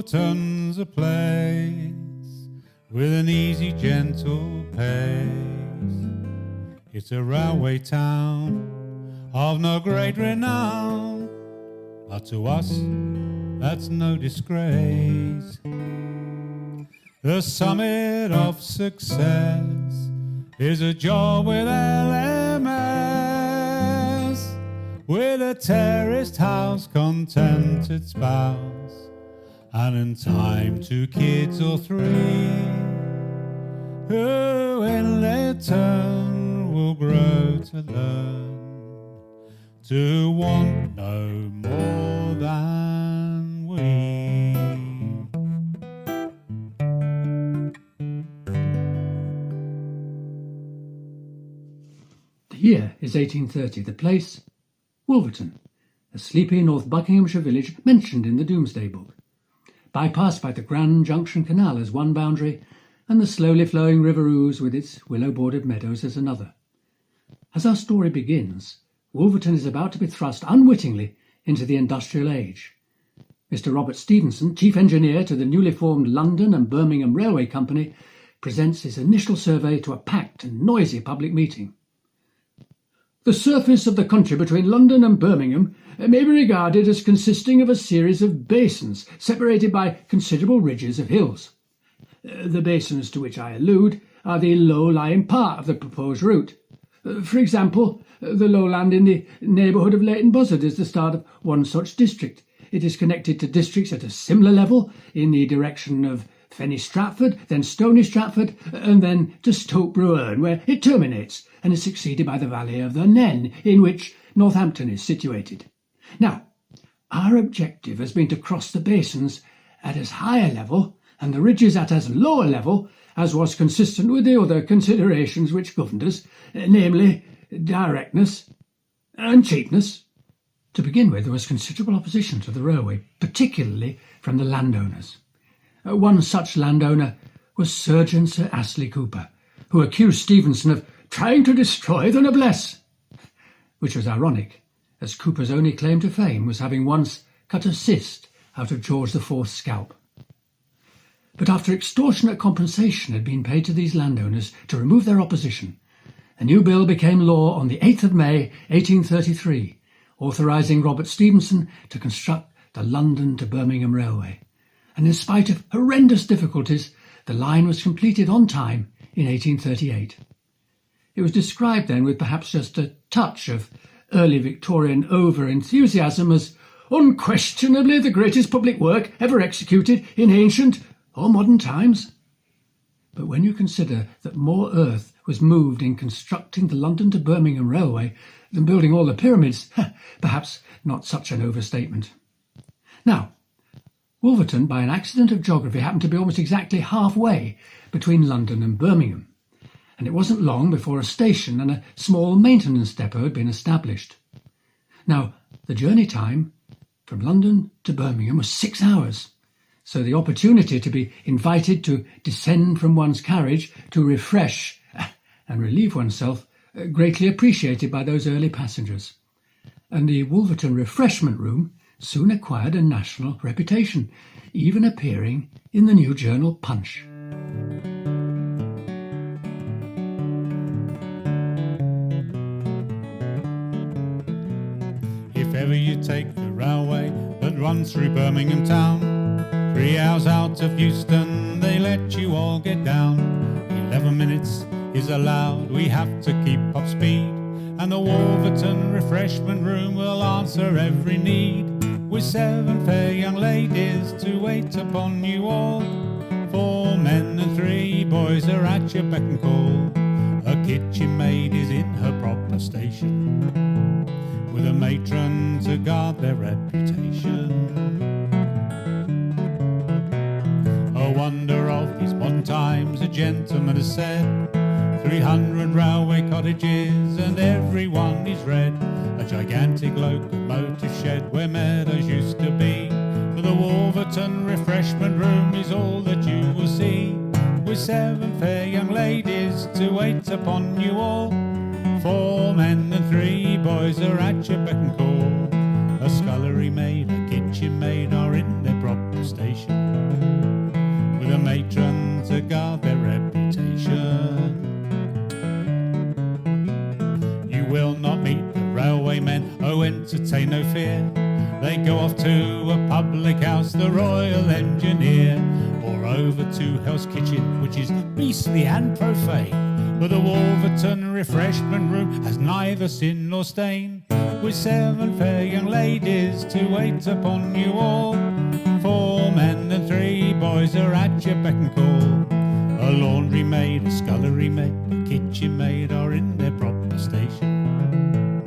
Wolverton's a place with an easy, gentle pace. It's a railway town of no great renown, but to us that's no disgrace. The summit of success is a job with LMS, with a terraced house, contented spouse, and in time 2 kids or 3, who in their turn will grow to learn to want no more than we. The year is 1830. The place, Wolverton, a sleepy North Buckinghamshire village mentioned in the Domesday Book, bypassed by the Grand Junction Canal as one boundary and the slowly flowing River Ouse with its willow-bordered meadows as another. As our story begins, Wolverton is about to be thrust unwittingly into the industrial age. Mr. Robert Stevenson, chief engineer to the newly formed London and Birmingham Railway Company, presents his initial survey to a packed and noisy public meeting. The surface of the country between London and Birmingham may be regarded as consisting of a series of basins separated by considerable ridges of hills. The basins to which I allude are the low-lying part of the proposed route. For example, the lowland in the neighbourhood of Leighton Buzzard is the start of one such district. It is connected to districts at a similar level in the direction of Fenny Stratford, then Stony Stratford, and then to Stoke Bruerne, where it terminates, and is succeeded by the valley of the Nen, in which Northampton is situated. Now, our objective has been to cross the basins at as high a level and the ridges at as low a level as was consistent with the other considerations which governed us, namely directness and cheapness. To begin with, there was considerable opposition to the railway, particularly from the landowners. One such landowner was Surgeon Sir Astley Cooper, who accused Stevenson of trying to destroy the noblesse, which was ironic, as Cooper's only claim to fame was having once cut a cyst out of George IV's scalp. But after extortionate compensation had been paid to these landowners to remove their opposition, a new bill became law on the 8th of May 1833, authorising Robert Stevenson to construct the London to Birmingham Railway, and in spite of horrendous difficulties, the line was completed on time in 1838. It was described then with perhaps just a touch of early Victorian over-enthusiasm as unquestionably the greatest public work ever executed in ancient or modern times. But when you consider that more earth was moved in constructing the London to Birmingham Railway than building all the pyramids, perhaps not such an overstatement. Now, Wolverton, by an accident of geography, happened to be almost exactly halfway between London and Birmingham, and it wasn't long before a station and a small maintenance depot had been established. Now, the journey time from London to Birmingham was 6 hours, so the opportunity to be invited to descend from one's carriage to refresh and relieve oneself greatly appreciated by those early passengers. And the Wolverton refreshment room soon acquired a national reputation, even appearing in the new journal Punch. If ever you take the railway that runs through Birmingham town, 3 hours out of Euston, they let you all get down. 11 minutes is allowed, we have to keep up speed, and the Wolverton refreshment room will answer every need, with 7 fair young ladies to wait upon you all. 4 men and 3 boys are at your beck and call. A kitchen maid is in her proper station, with a matron to guard their reputation. A wonder of these modern times, a gentleman has said, 300 railway cottages and every one is red. A gigantic locomotive shed where meadows used to be, for the Wolverton refreshment room is all that you will see, with 7 fair young ladies to wait upon you all. 4 men and 3 boys are at your beck and call. A scullery maid, a kitchen maid are in their proper station, will not meet the railway men. Oh, entertain no fear. They go off to a public house, the Royal Engineer, or over to Hell's Kitchen, which is beastly and profane. But the Wolverton refreshment room has neither sin nor stain, with 7 fair young ladies to wait upon you all. 4 men and 3 boys are at your beck and call. A laundry maid, a scullery maid, a kitchen maid are in their proper station,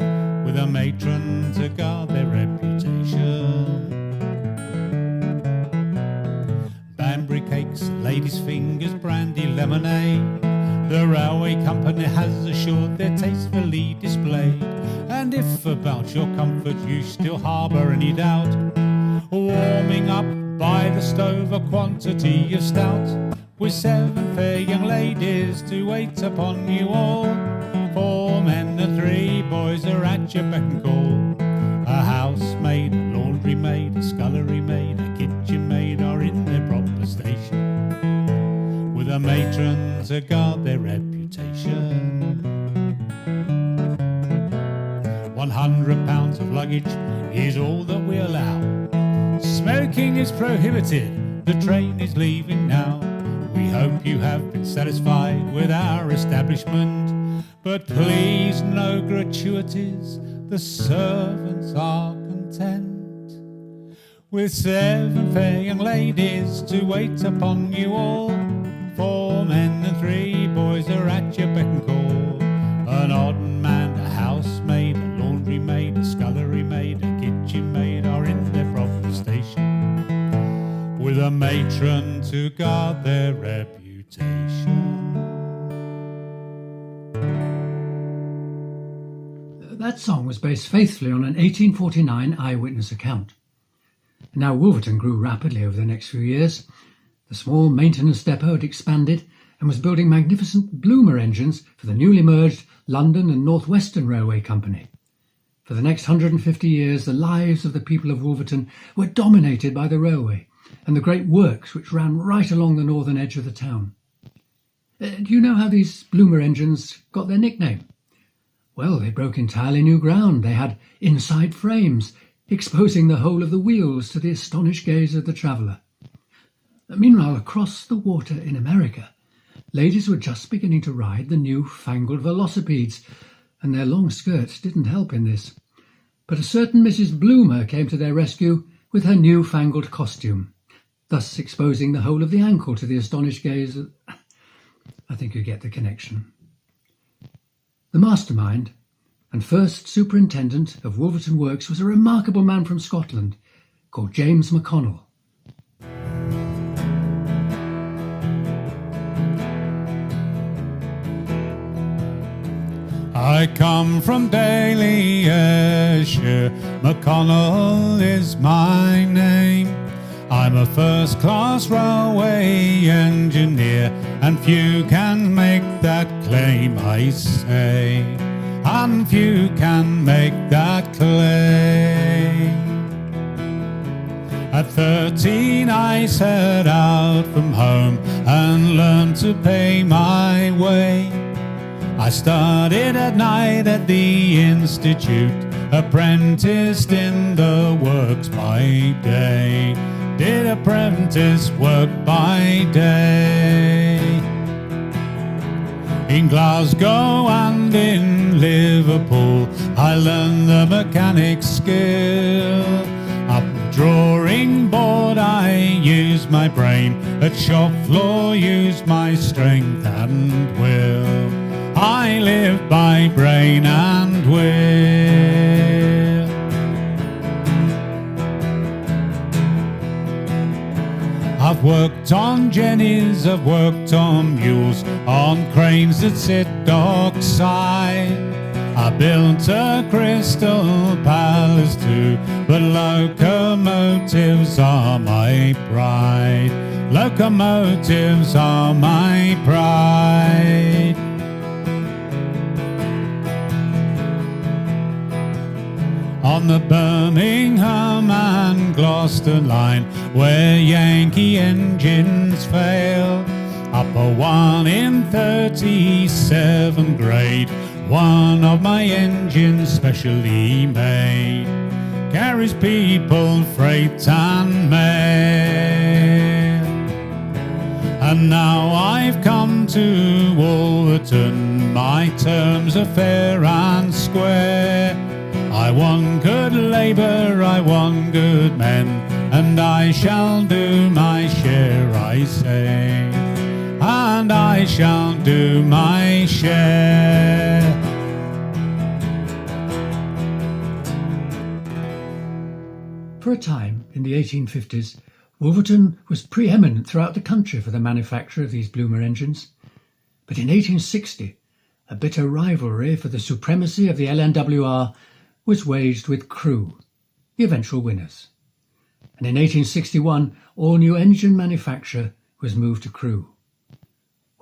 with a matron to guard their reputation. Banbury cakes, ladies' fingers, brandy, lemonade, the railway company has assured they're tastefully displayed. And if about your comfort you still harbour any doubt, warming up by the stove a quantity of stout, with 7 fair young ladies to wait upon you all. 4 men and 3 boys are at your beck and call. A housemaid, a laundry maid, a scullery maid, a kitchen maid are in their proper station, with a matron to guard their reputation. £100 of luggage is all that we allow. Smoking is prohibited, the train is leaving now. We hope you have been satisfied with our establishment, but please no gratuities, the servants are content, with 7 fair young ladies to wait upon you all. 4 men and 3 boys are at your beck and call. An odd man, a housemaid, a laundry maid, a scullery maid, a kitchen maid are in their proper station, with a matron to guard their reputation. That song was based faithfully on an 1849 eyewitness account. Now Wolverton grew rapidly over the next few years. The small maintenance depot had expanded and was building magnificent Bloomer engines for the newly merged London and North Western Railway Company. For the next 150 years, the lives of the people of Wolverton were dominated by the railway and the great works which ran right along the northern edge of the town. Do you know how these Bloomer engines got their nickname? Well, they broke entirely new ground. They had inside frames, exposing the whole of the wheels to the astonished gaze of the traveller. Meanwhile, across the water in America, ladies were just beginning to ride the new-fangled velocipedes, and their long skirts didn't help in this. But a certain Mrs. Bloomer came to their rescue with her new-fangled costume, thus exposing the whole of the ankle to the astonished gaze of... I think you get the connection. The mastermind and first superintendent of Wolverton Works was a remarkable man from Scotland called James McConnell. I come from Daly, Ayrshire, McConnell is my name. I'm a first-class railway engineer, and few can make that claim, I say. And few can make that claim. At 13 I set out from home and learned to pay my way. I studied at night at the institute, apprenticed in the works by day. Did apprentice work by day. In Glasgow and in Liverpool I learned the mechanic's skill. Up the drawing board I used my brain, at shop floor used my strength and will. I live by brain and will. I've worked on jennies, I've worked on mules, on cranes that sit dockside. I built a crystal palace too, but locomotives are my pride. Locomotives are my pride. On the Birmingham and Gloucester line, where Yankee engines fail, Upper 1 in 37th grade, one of my engines specially made, carries people, freight and mail. And now I've come to Wolverton, my terms are fair and square. I want good labour, I want good men, and I shall do my share, I say, and I shall do my share. For a time, in the 1850s, Wolverton was preeminent throughout the country for the manufacture of these Bloomer engines. But in 1860, a bitter rivalry for the supremacy of the LNWR was waged with Crewe, the eventual winners. And in 1861, all new engine manufacture was moved to Crewe.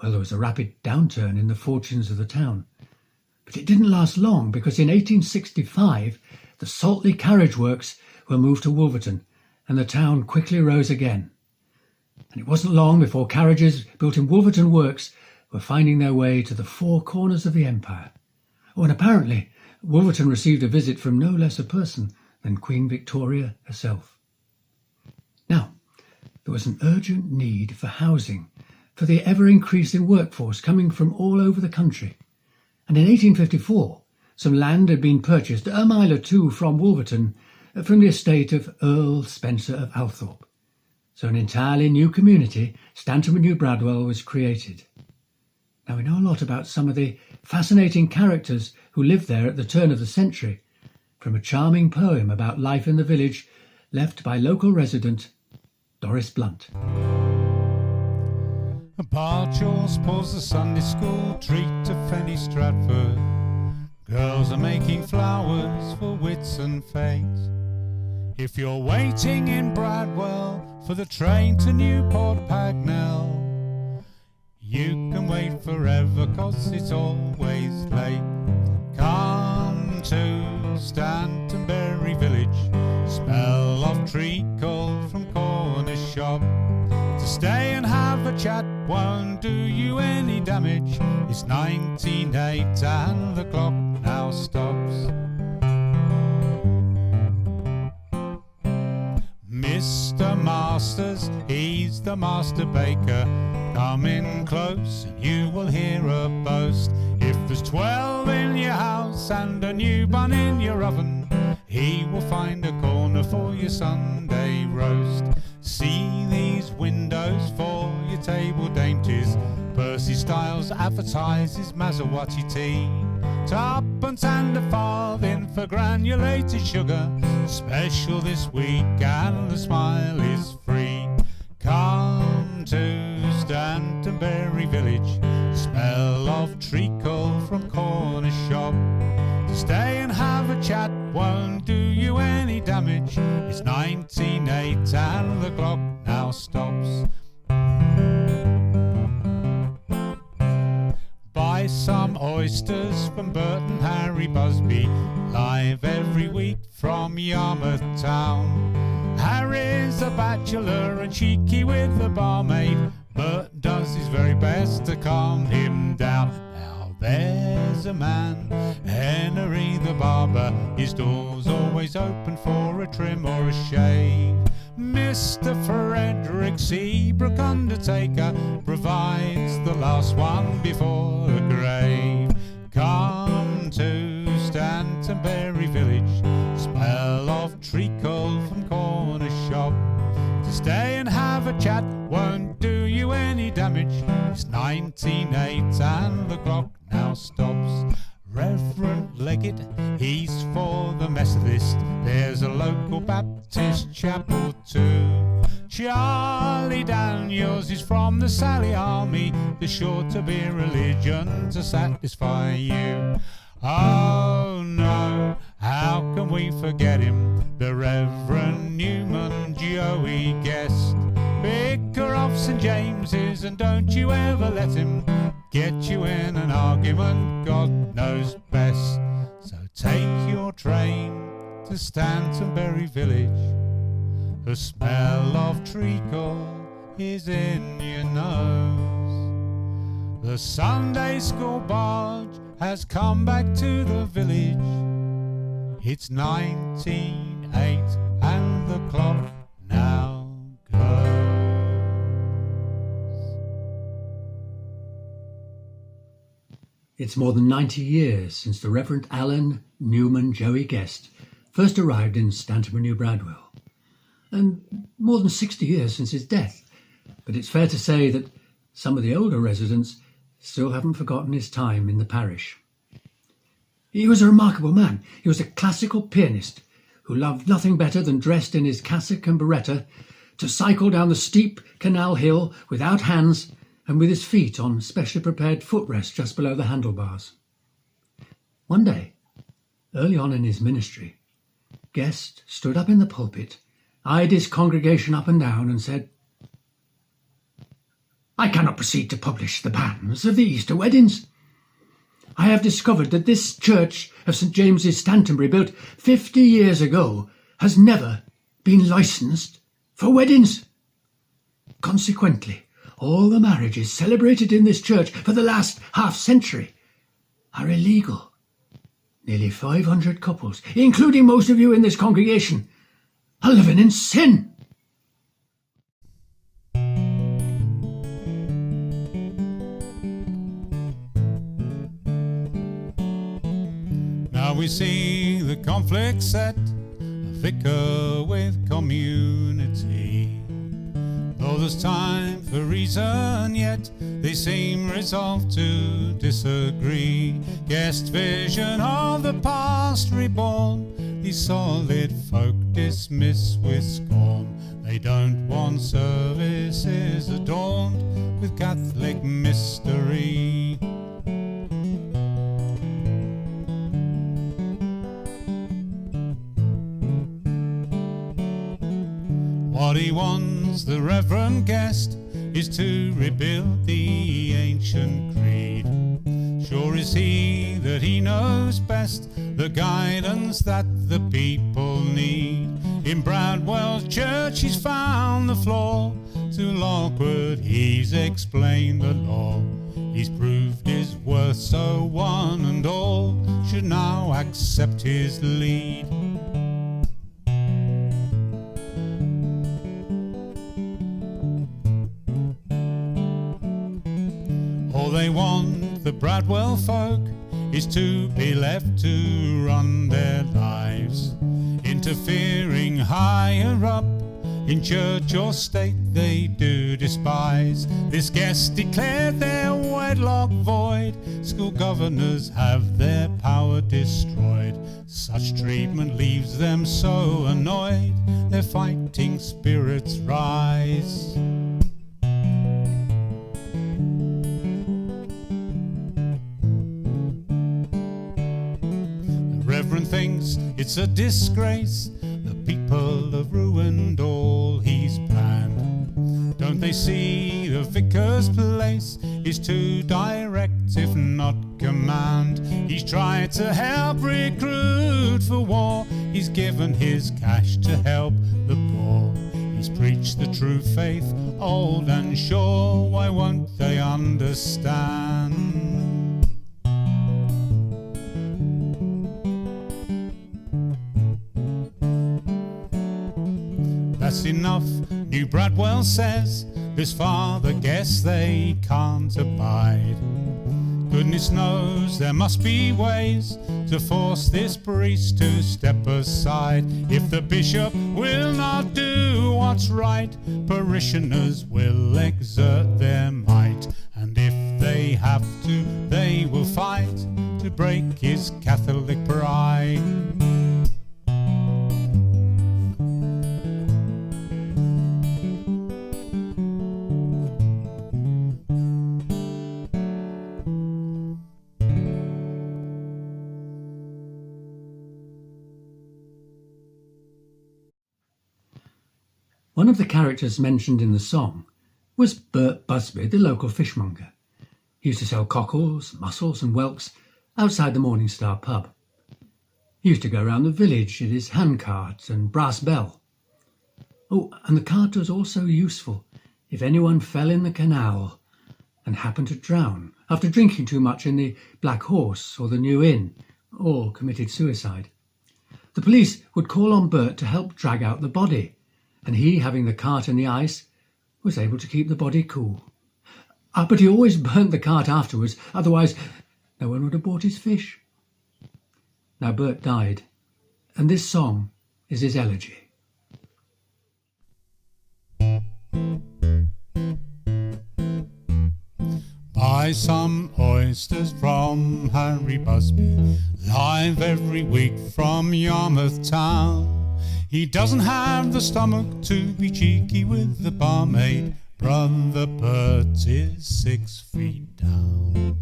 Well, there was a rapid downturn in the fortunes of the town. But it didn't last long, because in 1865, the Saltley Carriage Works were moved to Wolverton, and the town quickly rose again. And it wasn't long before carriages built in Wolverton Works were finding their way to the four corners of the empire. Oh, and apparently Wolverton received a visit from no less a person than Queen Victoria herself. Now, there was an urgent need for housing for the ever-increasing workforce coming from all over the country. And in 1854, some land had been purchased a mile or two from Wolverton from the estate of Earl Spencer of Althorpe. So an entirely new community, Stantonbury New Bradwell, was created. Now, we know a lot about some of the fascinating characters who lived there at the turn of the century, from a charming poem about life in the village left by local resident Doris Blunt. Barchels pulls the Sunday school treat to Fenny Stratford. Girls are making flowers for wits and fate. If you're waiting in Bradwell for the train to Newport Pagnell, you can wait forever, 'cause it's always late. Come to Stantonbury village, smell of treacle from corner shop. To stay and have a chat won't do you any damage. It's 19:08 and the clock now stops. Mr. Masters, he's the master baker. Come in close and you will hear a boast. If there's 12 in your house and a new bun in your oven, he will find a corner for your Sunday roast. See these windows for your table dainties. Percy Styles advertises Maserati tea. Tuppence and a farthing for granulated sugar. Special this week and the smile is free. Come to Stantonbury village, smell of treacle from corner shop. To stay and have a chat won't do you any damage. It's 19:08 and the clock now stops. Buy some oysters from Burton Harry Busby, live every week from Yarmouth town. Harry's a bachelor and cheeky with the barmaid, but does his very best to calm him down. Now there's a man, Henry the barber, his door's always open for a trim or a shave. Mr. Frederick Seabrook, undertaker, provides the last one before the grave. Come to Stantonbury village, smell of treacle from corner shop. To stay and have a chat won't do you any damage. It's 19:08 and the clock now stops. Reverend Leggett, he's for the Methodist. There's a local Baptist chapel too. Charlie Daniels is from the Sally Army. There's sure to be religion to satisfy you. Oh no, how can we forget him? The Reverend Newman Joey Guest, Vicar of St. James's, and don't you ever let him get you in an argument, God knows best. So take your train to Stantonbury village, the smell of treacle is in your nose. The Sunday school barge has come back to the village. It's 19:08 and the clock now goes. It's more than 90 years since the Reverend Alan Newman Joey Guest first arrived in Stantonbury, New Bradwell, and more than 60 years since his death. But it's fair to say that some of the older residents still haven't forgotten his time in the parish. He was a remarkable man. He was a classical pianist who loved nothing better than, dressed in his cassock and beretta, to cycle down the steep canal hill without hands and with his feet on specially prepared footrests just below the handlebars. One day, early on in his ministry, Guest stood up in the pulpit, eyed his congregation up and down, and said, "I cannot proceed to publish the banns of the Easter weddings. I have discovered that this church of St. James's, Stantonbury, built 50 years ago, has never been licensed for weddings. Consequently, all the marriages celebrated in this church for the last half-century are illegal. Nearly 500 couples, including most of you in this congregation, are living in sin." Now we see the conflict set, a vicar with community. Though there's time for reason, yet they seem resolved to disagree. Guest vision of the past reborn, these solid folk dismiss with scorn. They don't want services adorned with Catholic mystery. What he wants, the Reverend Guest, is to rebuild the ancient creed. Sure is he that he knows best the guidance that the people need. In Bradwell's church he's found the flaw, to Lockwood he's explained the law. He's proved his worth, so one and all should now accept his lead. All they want, the Bradwell folk, is to be left to run their lives. Interfering higher up, in church or state they do despise. This Guest declared their wedlock void. School governors have their power destroyed. Such treatment leaves them so annoyed, their fighting spirits rise. Reverend thinks it's a disgrace, the people have ruined all he's planned. Don't they see the vicar's place is to direct if not command? He's tried to help recruit for war, he's given his cash to help the poor. He's preached the true faith, old and sure, why won't they understand? That's enough, New Bradwell says, this Father Guest they can't abide. Goodness knows there must be ways to force this priest to step aside. If the bishop will not do what's right, parishioners will exert their might. And if they have to, they will fight to break his Catholic pride. One of the characters mentioned in the song was Bert Busby, the local fishmonger. He used to sell cockles, mussels and whelks outside the Morning Star pub. He used to go around the village in his handcart and brass bell. Oh, and the cart was also useful if anyone fell in the canal and happened to drown after drinking too much in the Black Horse or the New Inn, or committed suicide. The police would call on Bert to help drag out the body, and he, having the cart in the ice, was able to keep the body cool. But he always burnt the cart afterwards, otherwise no one would have bought his fish. Now Bert died, and this song is his elegy. Buy some oysters from Harry Busby, live every week from Yarmouth town. He doesn't have the stomach to be cheeky with the barmaid. Brother Bert is 6 feet down.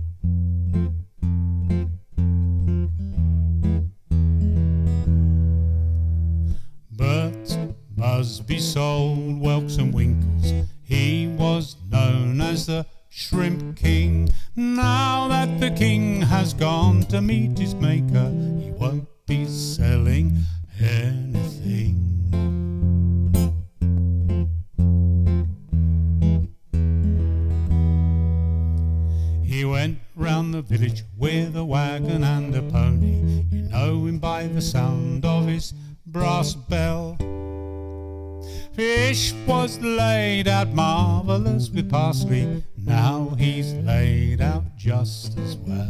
Bert Busby sold whelks and winkles. He was known as the Shrimp King. Now that the king has gone to meet his maker, he won't be selling anything. He went round the village with a wagon and a pony. You know him by the sound of his brass bell. Fish was laid out marvellous with parsley. Now he's laid out just as well.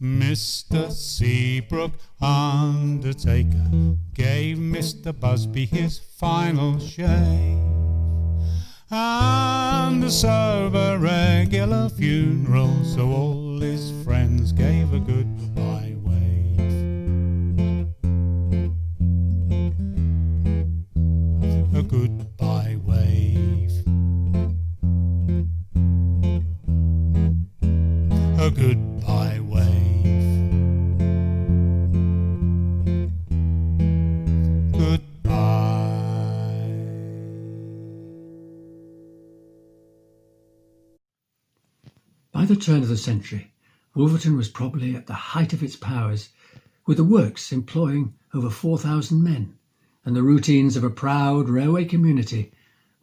Mr. Seabrook, undertaker, gave Mr. Busby his final shave, and a sober regular funeral, so all his friends gave a goodbye wave. A goodbye wave. A goodbye wave. By the turn of the century, Wolverton was probably at the height of its powers, with the works employing over 4,000 men, and the routines of a proud railway community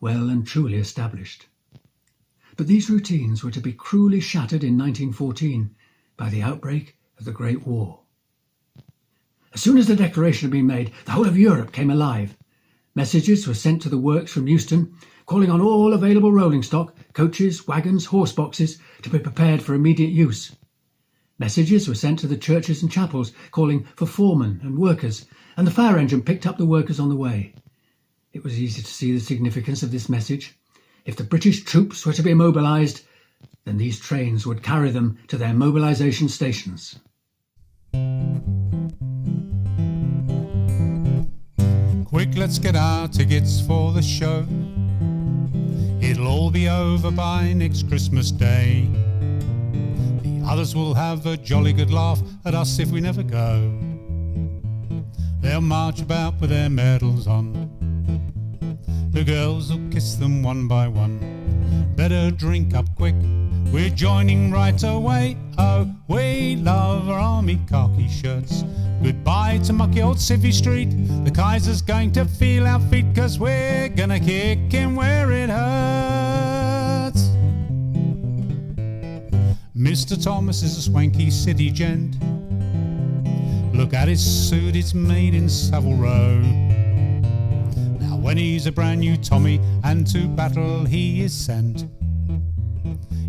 well and truly established. But these routines were to be cruelly shattered in 1914 by the outbreak of the Great War. As soon as the declaration had been made, the whole of Europe came alive. Messages were sent to the works from Euston, calling on all available rolling stock, coaches, wagons, horse boxes, to be prepared for immediate use. Messages were sent to the churches and chapels, calling for foremen and workers, and the fire engine picked up the workers on the way. It was easy to see the significance of this message. If the British troops were to be mobilised, then these trains would carry them to their mobilisation stations. Quick, let's get our tickets for the show. It'll all be over by next Christmas Day. The others will have a jolly good laugh at us if we never go. They'll march about with their medals on. The girls will kiss them one by one. Better drink up quick, we're joining right away. Oh, we love our army khaki shirts. Goodbye to mucky old Civvy Street. The Kaiser's going to feel our feet, 'cause we're gonna kick him where it hurts. Mr. Thomas is a swanky city gent. Look at his suit, it's made in Savile Row. Now when he's a brand new Tommy and to battle he is sent,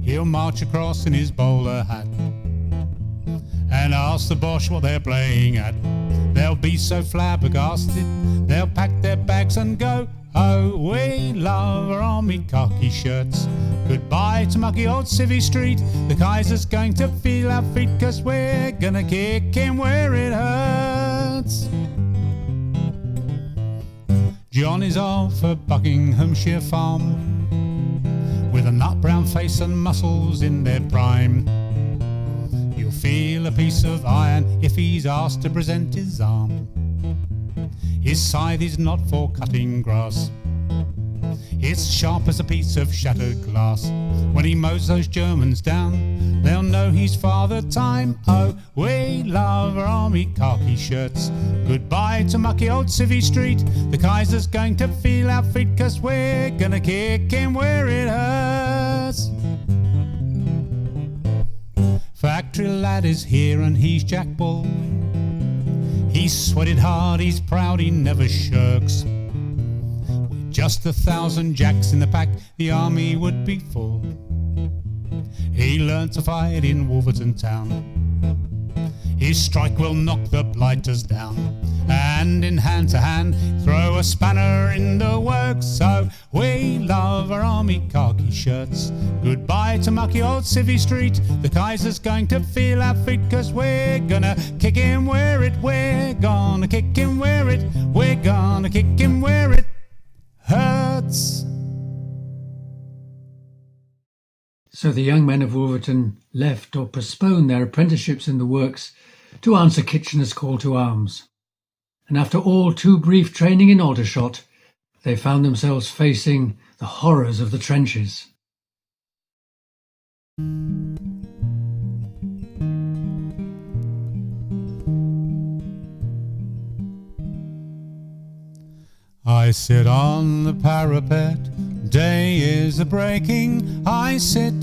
he'll march across in his bowler hat and ask the Boche what they're playing at. They'll be so flabbergasted, they'll pack their bags and go. Oh, we love our army khaki shirts. Goodbye to mucky old Civvy Street. The Kaiser's going to feel our feet, 'cause we're gonna kick him where it hurts. John is off for Buckinghamshire farm, with a nut brown face and muscles in their prime. You'll feel a piece of iron if he's asked to present his arm. His scythe is not for cutting grass, It's sharp as a piece of shattered glass. When he mows those Germans down, they'll know he's Father Time. Oh, we love our army khaki shirts. Goodbye to mucky old Civvy Street. The Kaiser's going to feel our feet, 'cause we're gonna kick him where it hurts. Factory lad is here and he's Jack Bull. He's sweated hard, he's proud, he never shirks. With just 1,000 Jacks in the pack, the army would be full. He learned to fight in Wolverton town. His strike will knock the blighters down, and in hand to hand throw a spanner in the works. So we love our army khaki shirts. Goodbye to mucky old Civvy Street. The Kaiser's going to feel our feet, 'cause we're gonna kick him where it, we're gonna kick him where it, we're gonna kick him where it hurts. So the young men of Wolverton left or postponed their apprenticeships in the works to answer Kitchener's call to arms. And after all too brief training in Aldershot, they found themselves facing the horrors of the trenches. I sit on the parapet, day is a-breaking. I sit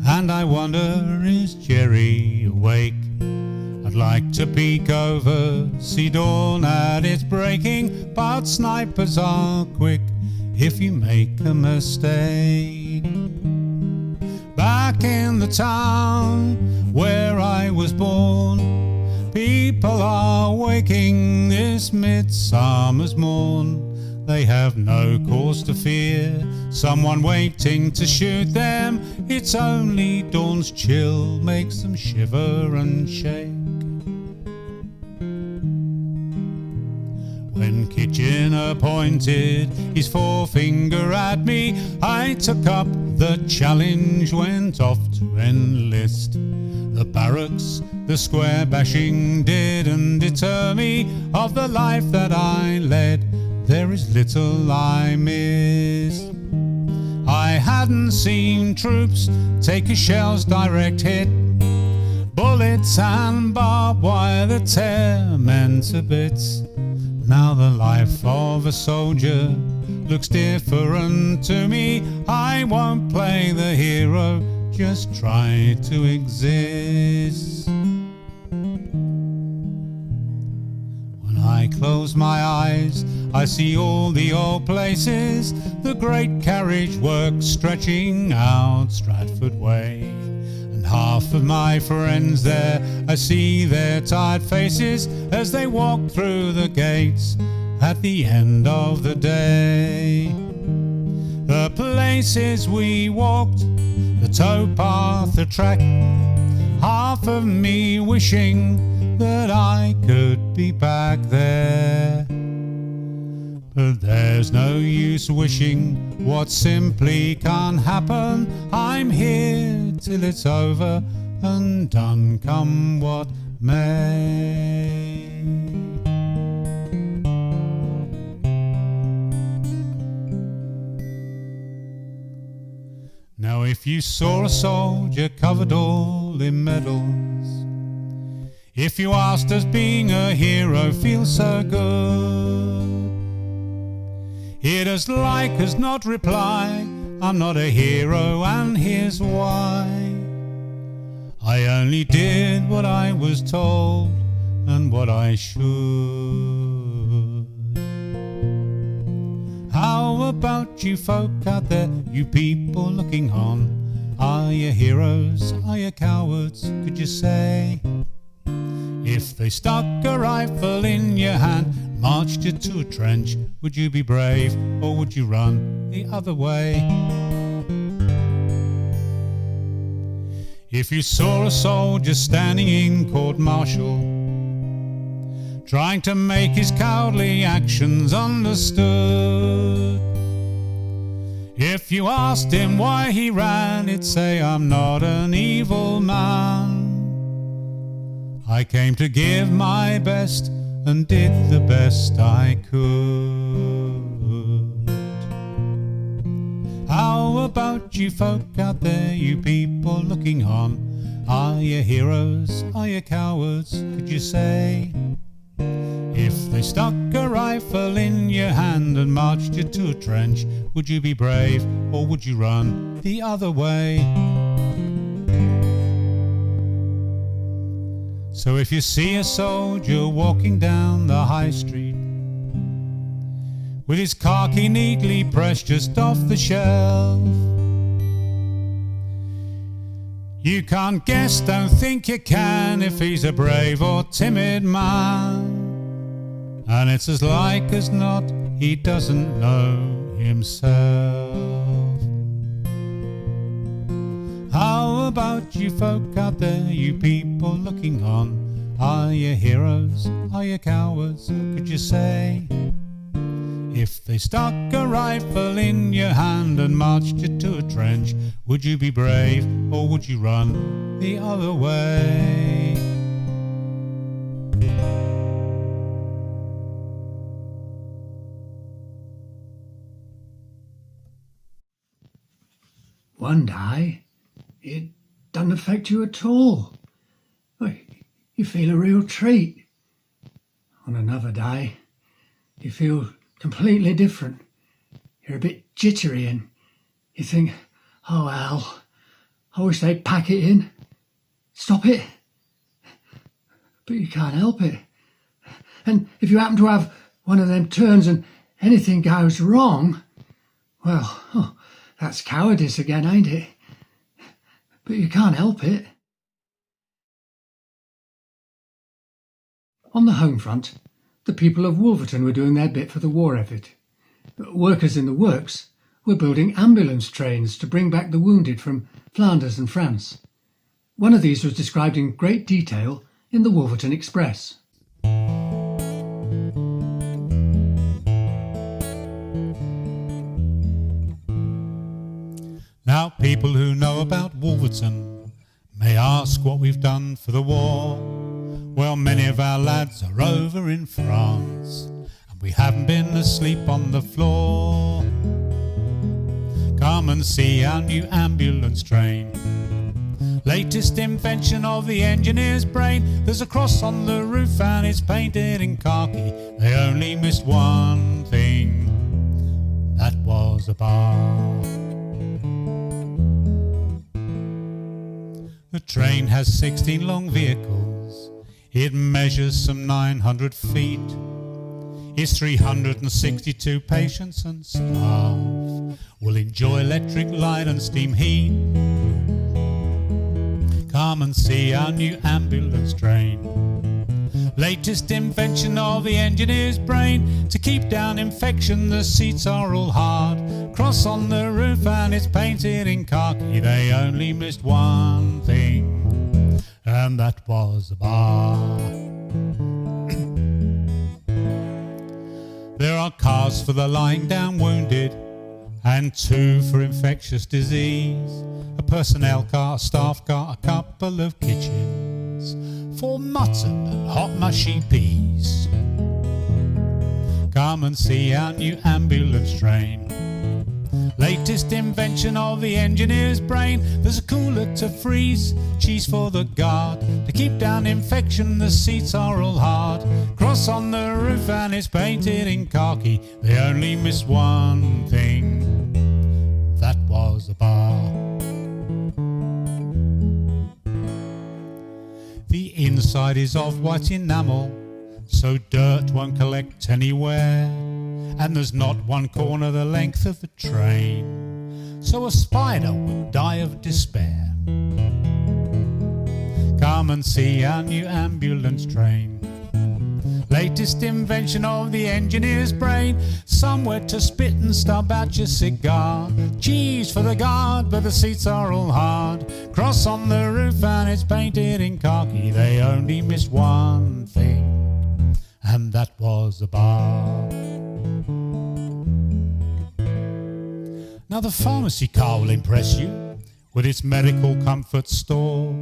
and I wonder, is Jerry awake? I'd like to peek over, see dawn at its breaking, but snipers are quick if you make a mistake. Back in the town where I was born, people are waking this midsummer's morn. They have no cause to fear someone waiting to shoot them. It's only dawn's chill makes them shiver and shake. When Kitchener pointed his forefinger at me, I took up the challenge, went off to enlist. The barracks, the square bashing didn't deter me of the life that I led. There is little I missed. I hadn't seen troops take a shell's direct hit, bullets and barbed wire that tear men to bits. Now the life of a soldier looks different to me. I won't play the hero, just try to exist. When I close my eyes, I see all the old places, the great carriage works stretching out Stratford Way. And half of my friends there, I see their tired faces as they walk through the gates at the end of the day. The places we walked, the towpath, the track, half of me wishing that I could be back there. But there's no use wishing what simply can't happen. I'm here till it's over and done, come what may. Now if you saw a soldier covered all in medals, if you asked, does being a hero feel so good? He'd as like as not reply, I'm not a hero and here's why. I only did what I was told and what I should. How about you folk out there, you people looking on? Are you heroes, are you cowards, could you say? If they stuck a rifle in your hand, marched you to a trench, would you be brave or would you run the other way? If you saw a soldier standing in court-martial, trying to make his cowardly actions understood, if you asked him why he ran, he'd say, I'm not an evil man. I came to give my best and did the best I could. How about you folk out there, you people looking on? Are you heroes? Are you cowards? Could you say? If they stuck a rifle in your hand and marched you to a trench, would you be brave or would you run the other way? So if you see a soldier walking down the high street with his khaki neatly pressed just off the shelf, you can't guess, don't think you can, if he's a brave or timid man. And it's as like as not he doesn't know himself. How about you folk out there, you people looking on? Are you heroes? Are you cowards? Could you say? If they stuck a rifle in your hand and marched you to a trench, would you be brave or would you run the other way? One day, it doesn't affect you at all. You feel a real treat. On another day, you feel completely different. You're a bit jittery and you think, oh Al, I wish they'd pack it in. Stop it. But you can't help it. And if you happen to have one of them turns and anything goes wrong, well, that's cowardice again, ain't it? But you can't help it. On the home front, the people of Wolverton were doing their bit for the war effort. Workers in the works were building ambulance trains to bring back the wounded from Flanders and France. One of these was described in great detail in the Wolverton Express. Now people who know about Wolverton may ask what we've done for the war. Well, many of our lads are over in France and we haven't been asleep on the floor. Come and see our new ambulance train, latest invention of the engineer's brain. There's a cross on the roof and it's painted in khaki. They only missed one thing, that was a bar. The train has 16 long vehicles. It measures some 900 feet. It's 362 patients and staff will enjoy electric light and steam heat. Come and see our new ambulance train, latest invention of the engineer's brain. To keep down infection, the seats are all hard. Cross on the roof and it's painted in khaki. They only missed one thing, and that was a bar. There are cars for the lying down wounded and 2 for infectious disease. A personnel car, a staff car, a couple of kitchens for mutton and hot mushy peas. Come and see our new ambulance train, latest invention of the engineer's brain. There's a cooler to freeze cheese for the guard. To keep down infection, the seats are all hard. Cross on the roof and it's painted in khaki. They only missed one thing, that was a bar. The inside is of white enamel, so dirt won't collect anywhere. And there's not one corner the length of the train, so a spider would die of despair. Come and see our new ambulance train, latest invention of the engineer's brain. Somewhere to spit and stub out your cigar. Cheese for the guard, but the seats are all hard. Cross on the roof and it's painted in khaki. They only missed one thing, and that was a bar. Now the pharmacy car will impress you with its medical comfort store.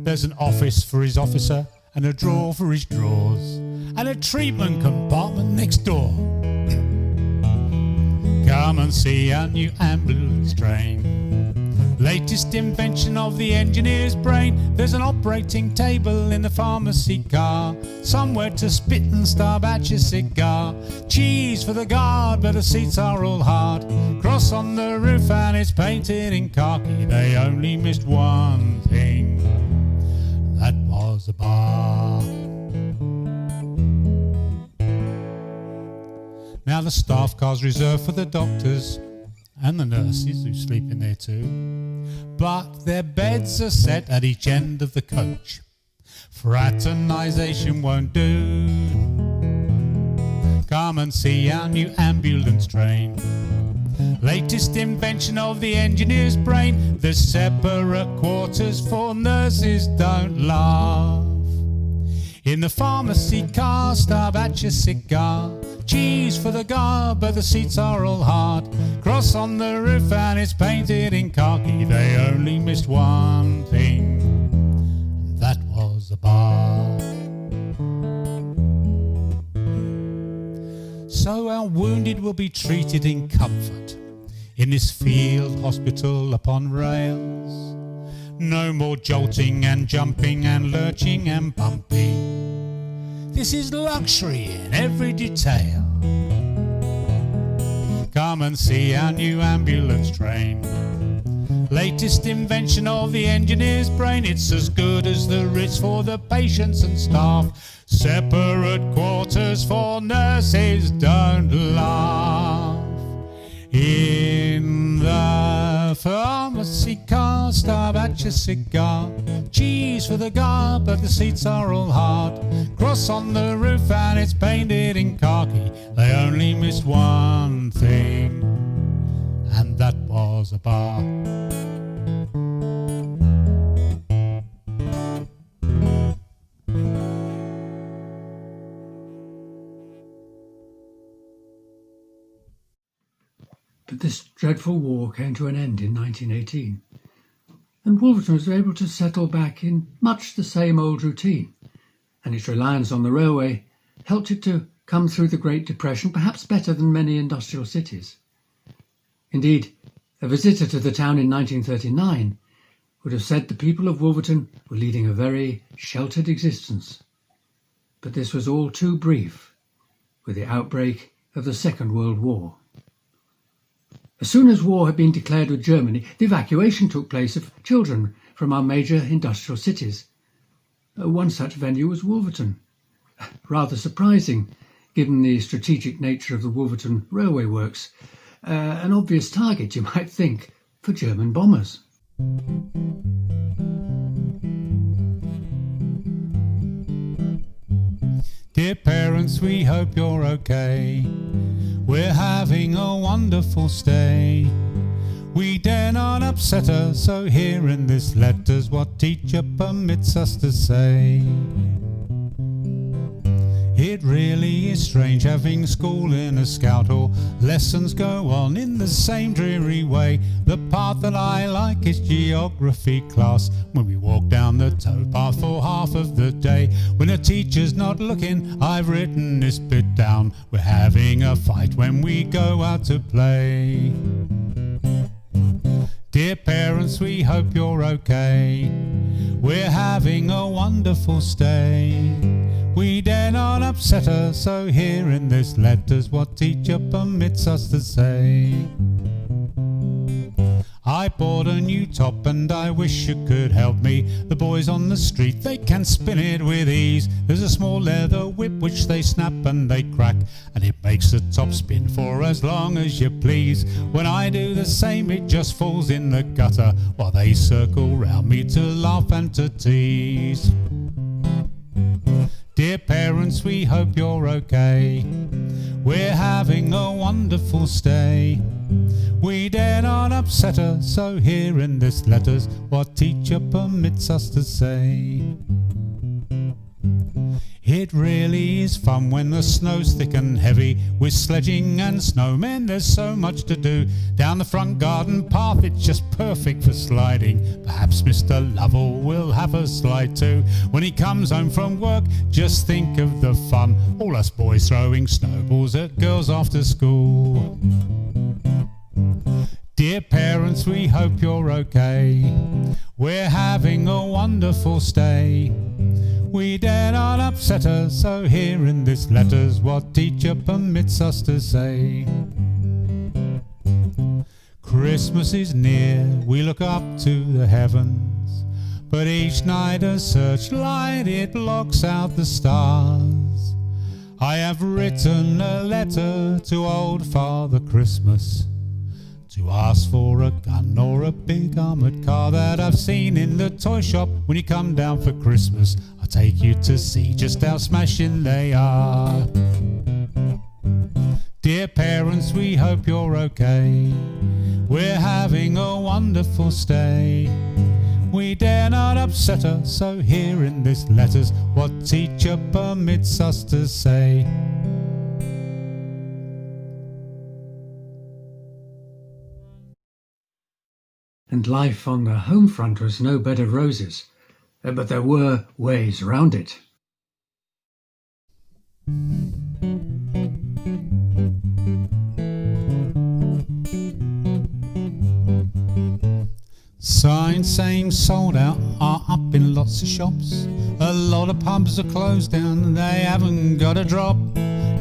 There's an office for his officer and a drawer for his drawers and a treatment compartment next door. Come and see our new ambulance train. Latest invention of the engineer's brain. There's an operating table in the pharmacy car, somewhere to spit and stub at your cigar. Cheese for the guard, but the seats are all hard. Cross on the roof and it's painted in khaki. They only missed one thing. That was a bar. Now the staff car's reserved for the doctors and the nurses who sleep in there too. But their beds are set at each end of the coach. Fraternisation won't do. Come and see our new ambulance train. Latest invention of the engineer's brain. There's separate quarters for nurses, don't laugh. In the pharmacy car, stub at your cigar. Cheese for the guard, but the seats are all hard. Cross on the roof and it's painted in khaki. They only missed one thing, and that was a bar. So our wounded will be treated in comfort in this field hospital upon rails. No more jolting and jumping and lurching and bumping. This is luxury in every detail. Come and see our new ambulance train. Latest invention of the engineer's brain. It's as good as the Ritz for the patients and staff. Separate quarters for nurses, don't laugh. In the pharmacy car, stub at your cigar. Cheese for the guard, but the seats are all hard. Cross on the roof and it's painted in khaki. They only missed one thing, and that was a bar. But this dreadful war came to an end in 1918, and Wolverton was able to settle back in much the same old routine, and its reliance on the railway helped it to come through the Great Depression perhaps better than many industrial cities. Indeed, a visitor to the town in 1939 would have said the people of Wolverton were leading a very sheltered existence. But this was all too brief with the outbreak of the Second World War. As soon as war had been declared with Germany, the evacuation took place of children from our major industrial cities. One such venue was Wolverton. Rather surprising, given the strategic nature of the Wolverton railway works. An obvious target, you might think, for German bombers. Dear parents, we hope you're okay. We're having a wonderful stay. We dare not upset her, so here in this letter's what teacher permits us to say. It really is strange having school in a scout hall. Lessons go on in the same dreary way. The part that I like is geography class, when we walk down the towpath for half of the day. When a teacher's not looking, I've written this bit down. We're having a fight when we go out to play. Dear parents, we hope you're okay. We're having a wonderful stay. We dare not upset her, so here in this letter's what teacher permits us to say. I bought a new top and I wish you could help me. The boys on the street, they can spin it with ease. There's a small leather whip which they snap and they crack, and it makes the top spin for as long as you please. When I do the same, it just falls in the gutter, while they circle round me to laugh and to tease. Dear parents, we hope you're okay. We're having a wonderful stay. We dare not upset her, so here in this letter's what teacher permits us to say. It really is fun when the snow's thick and heavy, with sledging and snowmen. There's so much to do. Down the front garden path, it's just perfect for sliding. Perhaps Mr. Lovell will have a slide too. When he comes home from work, just think of the fun. All us boys throwing snowballs at girls after school. Dear parents, we hope you're okay. We're having a wonderful stay. We dare not upset her, so here in this letter's what teacher permits us to say. Christmas is near, we look up to the heavens, but each night a searchlight, it blocks out the stars. I have written a letter to old Father Christmas to ask for a gun or a big armoured car that I've seen in the toy shop. When you come down for Christmas, I'll take you to see just how smashing they are. Dear parents, we hope you're okay. We're having a wonderful stay. We dare not upset her, so here in this letter's what teacher permits us to say. And life on the home front was no bed of roses, but there were ways around it. Signs saying sold out are up in lots of shops. A lot of pubs are closed down and they haven't got a drop.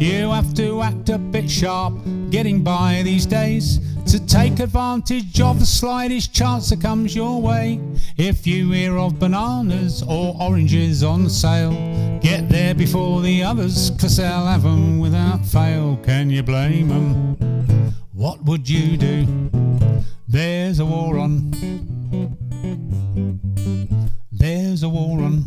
You have to act a bit sharp getting by these days to take advantage of the slightest chance that comes your way. If you hear of bananas or oranges on sale, get there before the others, 'cause they'll have 'em without fail. Can you blame 'em? What would you do? There's a war on. There's a war on.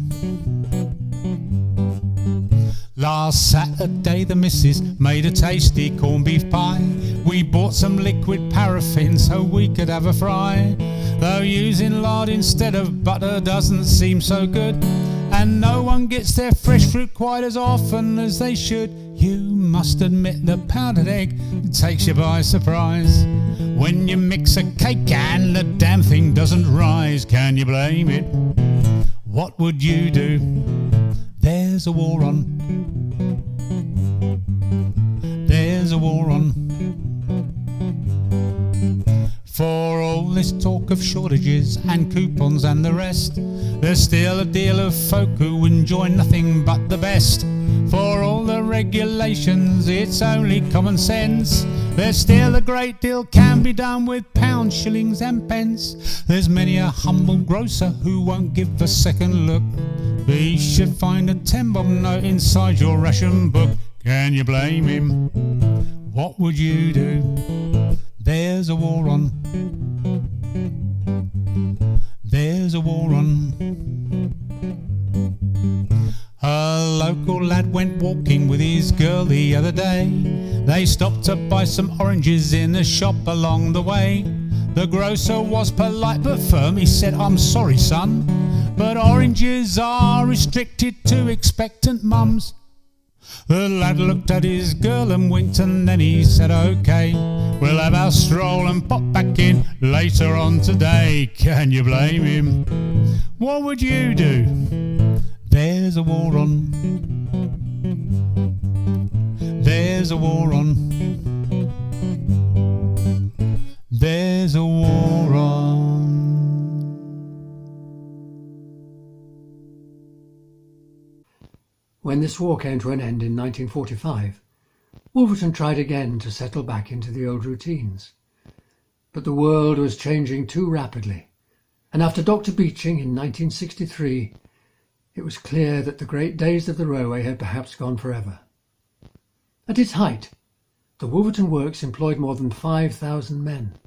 Last Saturday the missus made a tasty corned beef pie. We bought some liquid paraffin so we could have a fry. Though using lard instead of butter doesn't seem so good, and no one gets their fresh fruit quite as often as they should, you must admit the powdered egg takes you by surprise. When you mix a cake and the damn thing doesn't rise, can you blame it? What would you do? There's a war on. There's a war on. For all this talk of shortages and coupons and the rest, there's still a deal of folk who enjoy nothing but the best. For all the regulations, it's only common sense. There's still a great deal can be done with pounds, shillings and pence. There's many a humble grocer who won't give a second look. He should find a 10-bob note inside your ration book. Can you blame him? What would you do? There's a war on. There's a war on. A local lad went walking with his girl the other day. They stopped to buy some oranges in a shop along the way. The grocer was polite but firm. He said, "I'm sorry, son, but oranges are restricted to expectant mums." The lad looked at his girl and winked, and then he said, "Okay, we'll have our stroll and pop back in later on today." Can you blame him? What would you do? There's a war on. There's a war on. There's a war on. When this war came to an end in 1945, Wolverton tried again to settle back into the old routines. But the world was changing too rapidly, and after Dr. Beeching in 1963, it was clear that the great days of the railway had perhaps gone forever. At its height, the Wolverton works employed more than 5,000 men.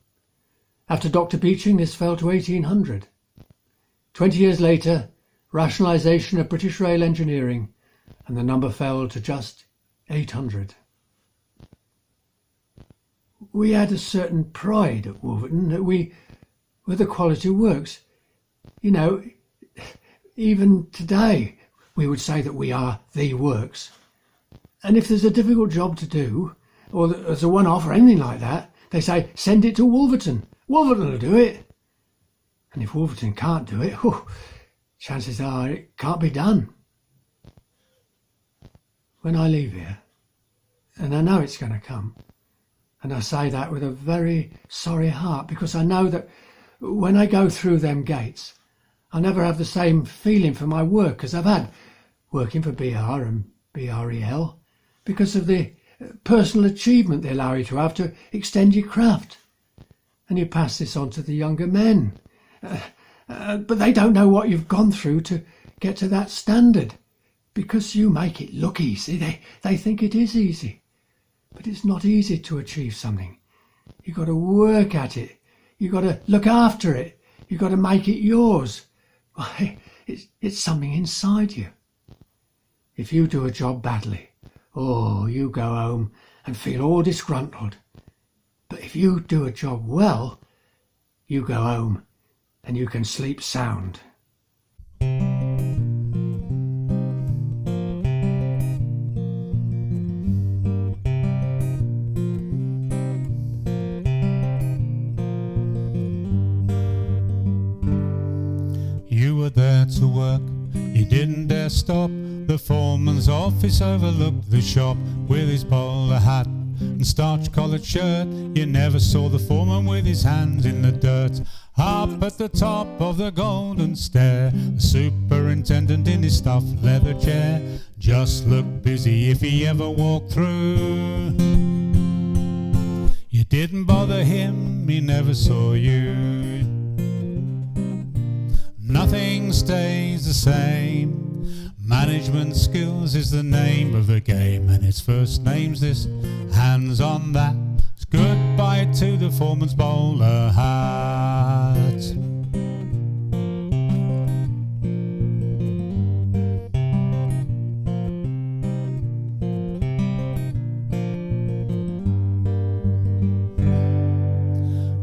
After Dr. Beeching, this fell to 1,800. 20 years later, rationalisation of British rail engineering, and the number fell to just 800. We had a certain pride at Wolverton that we were the quality works. You know, even today we would say that we are the works. And if there's a difficult job to do, or there's a one-off or anything like that, they say, send it to Wolverton. Wolverton will do it. And if Wolverton can't do it, chances are it can't be done. When I leave here, and I know it's going to come, And I say that with a very sorry heart, because I know that when I go through them gates, I'll never have the same feeling for my work as I've had working for BR and BREL, because of the personal achievement they allow you to have to extend your craft. And you pass this on to the younger men. But they don't know what you've gone through to get to that standard, because you make it look easy. They think it is easy. But it's not easy to achieve something. You've got to work at it. You've got to look after it. You've got to make it yours. Why, it's something inside you. If you do a job badly, you go home and feel all disgruntled. But if you do a job well, you go home and you can sleep sound. You were there to work, you didn't dare stop. The foreman's office overlooked the shop. With his bowler hat and starch collared shirt, you never saw the foreman with his hands in the dirt. Up at the top of the golden stair, the superintendent in his stuffed leather chair just looked busy if he ever walked through. You didn't bother him, he never saw you. Nothing stays the same. Management skills is the name of the game, and its first name's this, hands on that. It's goodbye to the foreman's bowler hat.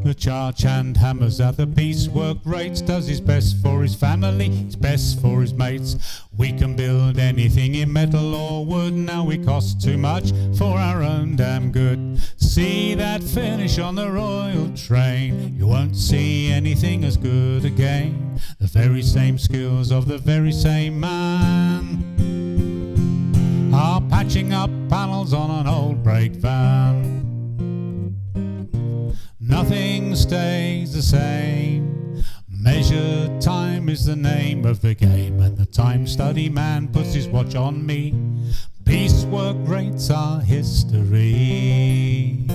The charge hand hammers at the piecework rates, does his best for his family, his best for his mates. We can build anything in metal or wood, now we cost too much for our own damn good. See that finish on the royal train, you won't see anything as good again. The very same skills of the very same man are patching up panels on an old brake van. Nothing stays the same. Measured time is the name of the game, and the time study man puts his watch on me. Piecework rates are history.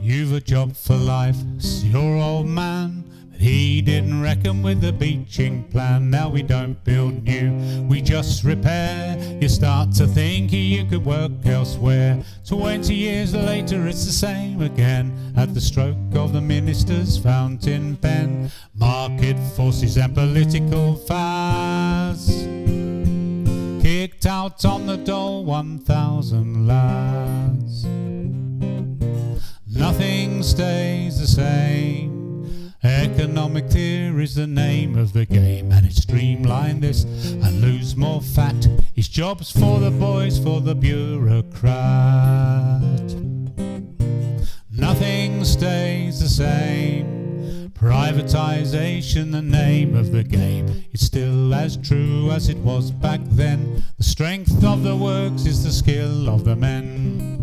You've a job for life, it's your old man. He didn't reckon with the beaching plan. Now we don't build new, we just repair. You start to think you could work elsewhere. 20 years later it's the same again, at the stroke of the minister's fountain pen. Market forces and political fads kicked out on the dole 1,000 lads. Nothing stays the same. Economic theory's the name of the game, and it's streamline this and lose more fat. It's jobs for the boys, for the bureaucrat. Nothing stays the same. Privatisation, the name of the game. It's still as true as it was back then. The strength of the works is the skill of the men.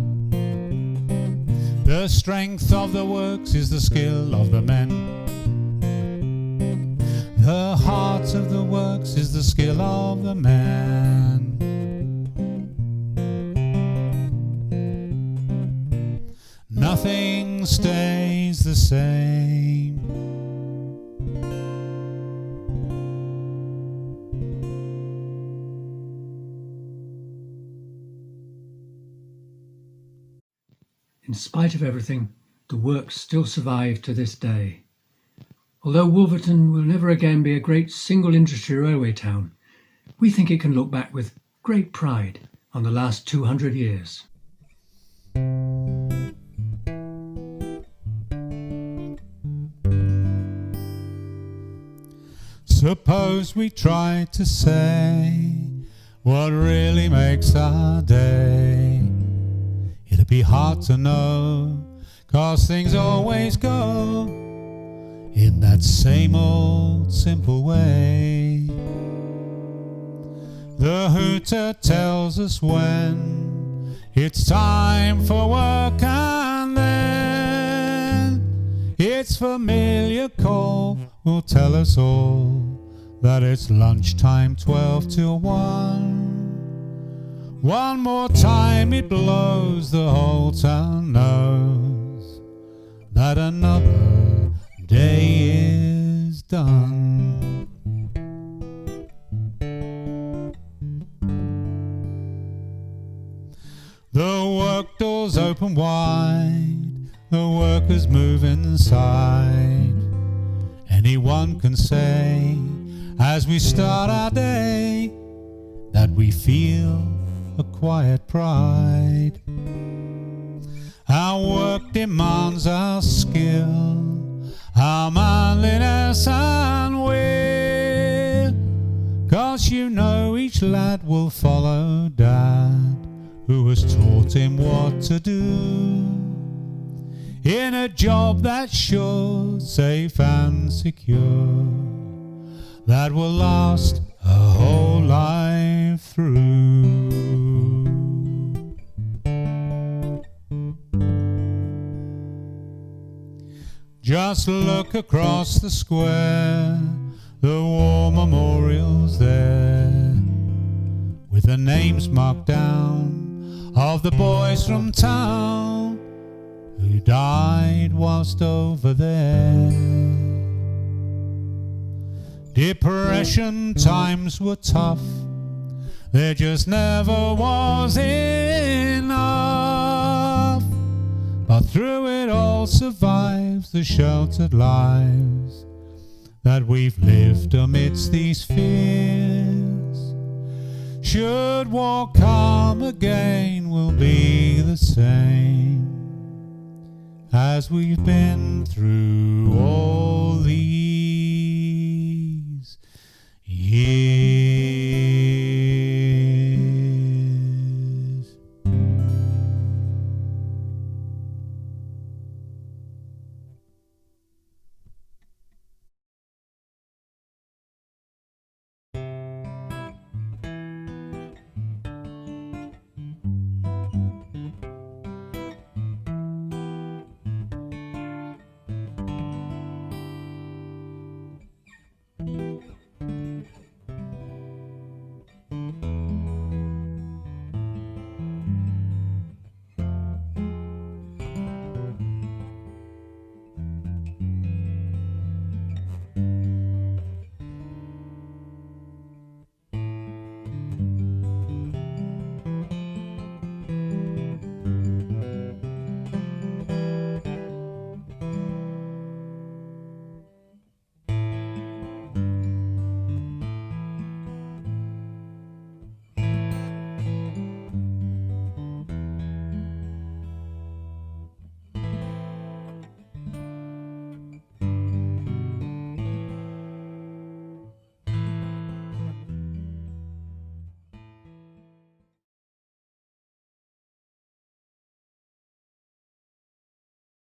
The strength of the works is the skill of the men. The heart of the works is the skill of the man. Nothing stays the same. In spite of everything, the works still survive to this day. Although Wolverton will never again be a great single industry railway town, we think it can look back with great pride on the last 200 years. Suppose we try to say what really makes our day. It'd be hard to know, 'cause things always go in that same old simple way. The hooter tells us when it's time for work, and then its familiar call will tell us all that it's lunchtime, 12 till 1. One more time it blows, the whole town knows that another day is done. The work doors open wide, the workers move inside. Anyone can say, as we start our day, that we feel a quiet pride. Our work demands our skill, our manliness and will, 'cause you know each lad will follow Dad, who has taught him what to do, in a job that's sure, safe and secure, that will last a whole life through. Just look across the square, the war memorial's there, with the names marked down of the boys from town who died whilst over there. Depression times were tough, there just never was enough, but through it all survives the sheltered lives that we've lived amidst these fears. Should war come again, we'll be the same as we've been through all these years.